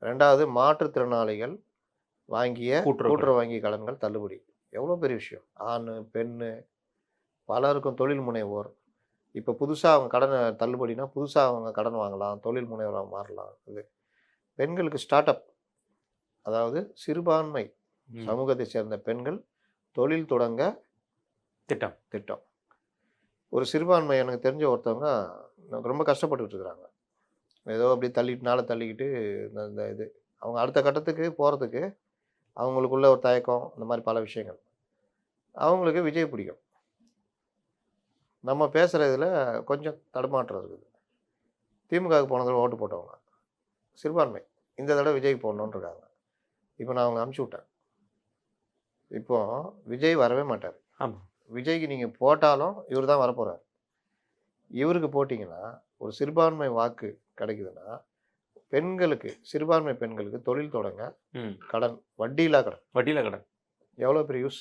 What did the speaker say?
2வது மாற்றுத்திறனாளிகள் வாங்கிய கூட்டுறவு கூட்டுறவு வங்கி கடன்கள் தள்ளுபடி. எவ்வளோ பெரிய விஷயம். ஆணு, பெண்ணு பலருக்கும் தொழில் முனைவோர். இப்ப புதுசா அவங்க கடன தள்ளுபடினா, புதுசா அவங்க கடன் வாங்கலாம். தொழில் முனைவரா மாறலாம். இது பெண்களுக்கு ஸ்டார்ட் அப் அதாவது சிறுபான்மை சமூகத்தை சேர்ந்த பெண்கள் தொழில் தொடங்க திட்டம். திட்டம். ஒரு சிறுபான்மை எனக்கு தெரிஞ்ச ஒருத்தவங்க ரொம்ப கஷ்டப்பட்டுட்டு இருக்கிறாங்க. ஏதோ அப்படியே தள்ளிக்கிட்டு இந்த இந்த இது அவங்க அடுத்த கட்டத்துக்கு போறதுக்கு அவங்களுக்குள்ள ஒரு தயக்கம், இந்த மாரி பல விஷயங்கள். அவங்களுக்கு விஜய் பிடிக்கும். நம்ம பேசுறதுல கொஞ்சம் தடுமாற்றம் இருக்குது. திமுகவுக்கு போன தடவ ஓட்டு போட்டவங்க. சிறுபான்மை. இந்த தடவ விஜய்க்கு போடணும்னு இருக்காங்க. இப்ப நான் அவங்கள அனுப்பிச்சு விட்டேன். இப்போ விஜய் வரவே மாட்டாரு. ஆமா. விஜய்க்கு நீங்க போட்டாலும் இவரு தான் வரப்போறாரு. இவருக்கு போட்டீங்கன்னா, ஒரு சிறுபான்மை வாக்கு கிடைக்குதுன்னா, பெண்களுக்கு சிறுபான்மை பெண்களுக்கு தொழில் தொடங்க கடன், வட்டியில்லா கடன். வட்டியில்லா கடன். எவ்வளோ பெரிய யூஸ்?